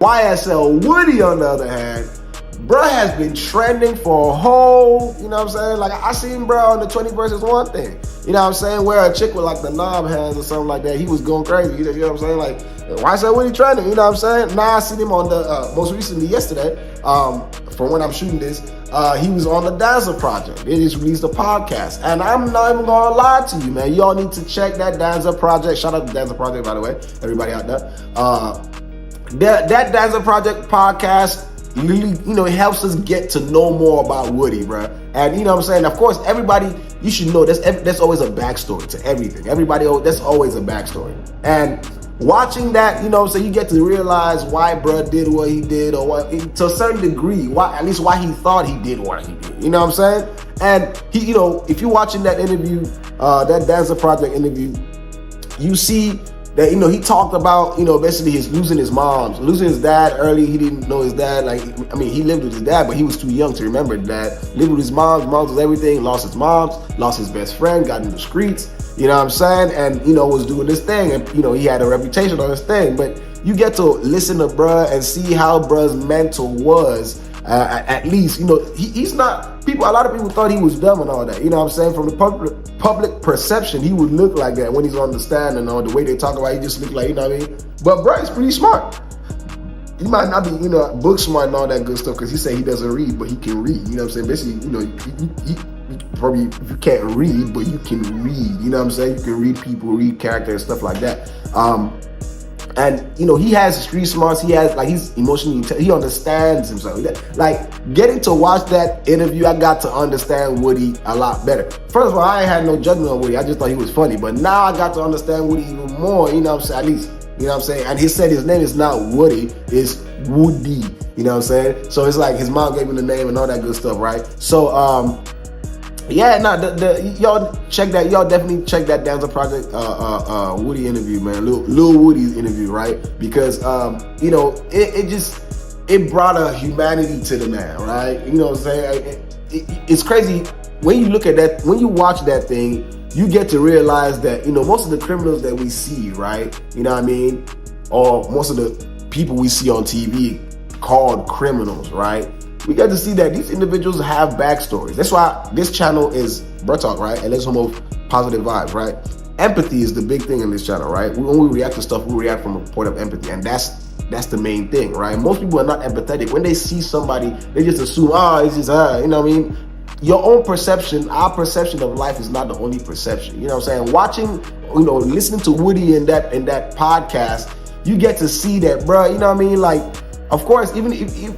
YSL Woody, on the other hand, bruh has been trending for a whole, you know what I'm saying? Like, I seen bruh on the 20 versus 1 thing. You know what I'm saying? Where a chick with like the knob hands or something like that, he was going crazy. You know what I'm saying? Like, YSL Woody trending, you know what I'm saying? Now I seen him on the, most recently yesterday, from when I'm shooting this, he was on the Danza Project. They just released a podcast. And I'm not even gonna lie to you, man. Y'all need to check that Danza Project. Shout out to Danza Project, by the way. Everybody out there. That Danza Project podcast really, you know, it helps us get to know more about Woody, bro. And you know what I'm saying? Of course, everybody, you should know there's always a backstory to everything. Everybody, there's always a backstory. And watching that, you know what I'm saying, you get to realize why bruh did what he did, or what, to a certain degree, why he thought he did what he did. You know what I'm saying? And he, you know, if you're watching that interview, that Danza Project interview, you see that, you know, he talked about, you know, basically losing his dad early. He didn't know his dad. Like, I mean, he lived with his dad, but he was too young to remember that. Lived with his mom was everything. Lost his mom, lost his best friend, got in the streets. You know what I'm saying? And, you know, was doing this thing. And, you know, he had a reputation on this thing. But you get to listen to bruh and see how bruh's mental was. At least, you know, he's not, a lot of people thought he was dumb and all that. You know what I'm saying? From the public perception, he would look like that when he's on the stand and all the way they talk about it, he just look like, you know what I mean? But bruh is pretty smart. He might not be, you know, book smart and all that good stuff, because he said he doesn't read, but he can read. You know what I'm saying? Basically, you know, he probably, if you can't read, but you can read. You know what I'm saying? You can read people, read character and stuff like that. And, you know, he has street smarts. He has, like, he's emotionally intelligent. He understands himself. Like, getting to watch that interview, I got to understand Woody a lot better. First of all, I ain't had no judgment on Woody. I just thought he was funny. But now I got to understand Woody even more, you know what I'm saying? At least, you know what I'm saying? And he said his name is not Woody, it's Woody. You know what I'm saying? So it's like his mom gave him the name and all that good stuff, right? So, yeah, no, y'all check that. Y'all definitely check that Danza Project Woody interview, man. Lil Woody's interview, right? Because you know, it brought a humanity to the man, right? You know what I'm saying? It's crazy when you look at that, when you watch that thing, you get to realize that, you know, most of the criminals that we see, right? You know what I mean? Or most of the people we see on TV called criminals, right? We get to see that these individuals have backstories. That's why this channel is Bruh Talk, right? And let's promote positive vibes, right? Empathy is the big thing in this channel, right? When we react to stuff, we react from a point of empathy, and that's the main thing, right? Most people are not empathetic. When they see somebody, they just assume, it's just, you know what I mean? Your own perception, our perception of life is not the only perception. You know what I'm saying? Watching, you know, listening to Woody in that podcast, you get to see that, bruh. You know what I mean? Like, of course, even if you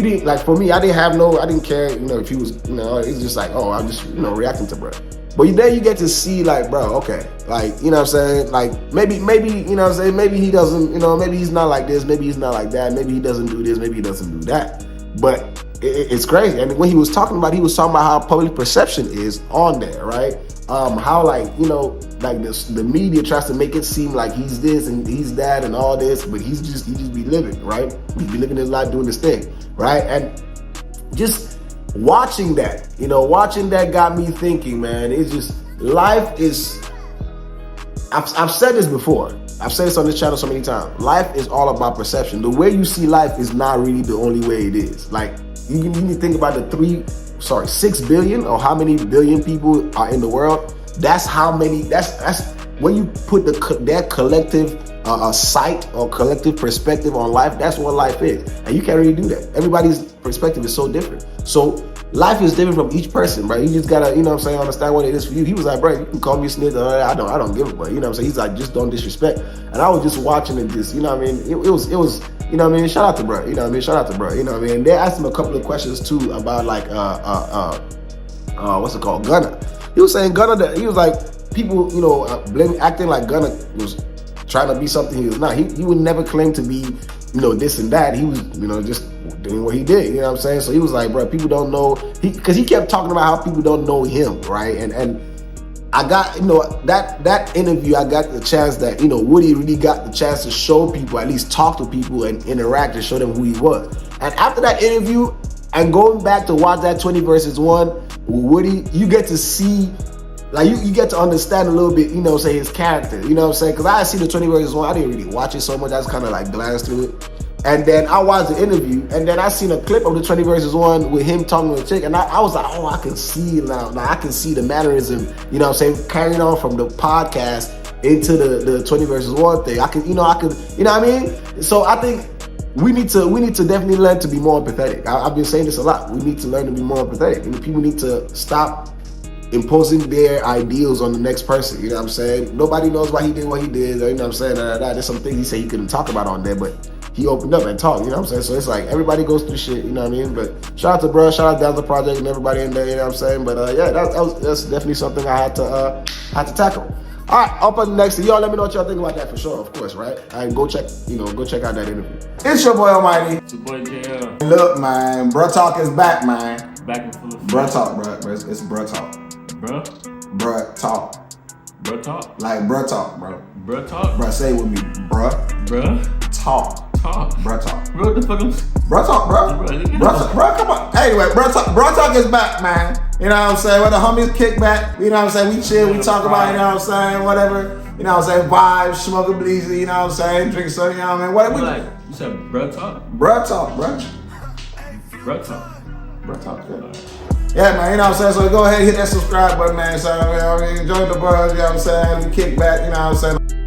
didn't, like, for me, I didn't care, you know, if he was, you know, it's just like, I'm just, you know, reacting to bro. But then you get to see, like, bro, okay, like, you know what I'm saying? Like, maybe, you know what I'm saying? Maybe he doesn't, you know, maybe he's not like this, maybe he's not like that, maybe he doesn't do this, maybe he doesn't do that. But it's crazy. And when he was talking about how public perception is on there, right? How, like, you know, like the media tries to make it seem like he's this and he's that and all this, but he just be living, right? He be living his life doing this thing, right? And just watching that, you know, got me thinking, man. It's just, life is, I've said this before. I've said this on this channel so many times. Life is all about perception. The way you see life is not really the only way it is. Like, you need to think about the 6 billion, or how many billion people are in the world. That's how many, that's when you put that collective sight or collective perspective on life, that's what life is. And you can't really do that. Everybody's perspective is so different. So life is different from each person, bro. You just gotta, you know what I'm saying, understand what it is for you. He was like, bro, you can call me a snitch. I don't give a fuck. You know what I'm saying? He's like, just don't disrespect. And I was just watching it, just, you know what I mean? It was, you know what I mean? Shout out to bro. You know what I mean? Shout out to bro. You know what I mean? They asked him a couple of questions too about, like, what's it called? Gunna. He was saying Gunna, that he was like, people, you know, acting like Gunna was trying to be something he was not. He would never claim to be, you know, this and that. He was, you know, just doing what he did. You know what I'm saying? So he was like, bro, people don't know. Because he kept talking about how people don't know him, right? And I got, you know, that interview, I got the chance that, you know, Woody really got the chance to show people, at least talk to people and interact and show them who he was. And after that interview, and going back to watch that 20 versus 1 with Woody, you get to see like you get to understand a little bit, you know, say his character, you know what I'm saying? Because I see the 20 versus 1, I didn't really watch it so much, I just kind of like glanced through it. And then I watched the interview, and then I seen a clip of the 20 versus 1 with him talking to a chick, and I was like, oh, I can see now. Now I can see the mannerism, you know what I'm saying, carrying on from the podcast into the 20 versus 1 thing. I could, you know what I mean? So I think we need to definitely learn to be more empathetic. I've been saying this a lot. We need to learn to be more empathetic. And people need to stop imposing their ideals on the next person. You know what I'm saying? Nobody knows why he did what he did. Or, you know what I'm saying? There's some things he said he couldn't talk about on there, but he opened up and talked. You know what I'm saying? So it's like everybody goes through shit. You know what I mean? But shout out to bruh, shout out Danza Project and everybody in there. You know what I'm saying? But yeah, that's definitely something I had to tackle. All right, up on the next thing. Y'all let me know what y'all think about that for sure, of course, right? And go check out that interview. It's your boy Almighty. It's your boy JL. Look, man, Bruh Talk is back, man. Back and full of Bruh Talk, bruh. It's Bruh Talk. Bruh? Bruh Talk. Bruh Talk? Like Bruh Talk, bro. Bruh Talk? Bruh, say it with me. Bruh. Bruh? Talk. Talk. Bruh Talk. Bro, what the fuck? Bruh Talk, bro. Bruh, come on. Anyway, Bruh Talk is back, man. You know what I'm saying? Where the homies kick back, you know what I'm saying? We chill, we talk about, you know what I'm saying? Whatever. You know what I'm saying? Vibes, smoke a bleezy, you know what I'm saying? Drink some, you know what I mean? Whatever. Like, you said Bruh Talk? Bruh Talk, bruh. Bruh Talk. Bruh Talk, yeah. Yeah, man, you know what I'm saying? So go ahead and hit that subscribe button, man. So, you know what I mean? Enjoy the buzz, you know what I'm saying? We kick back, you know what I'm saying?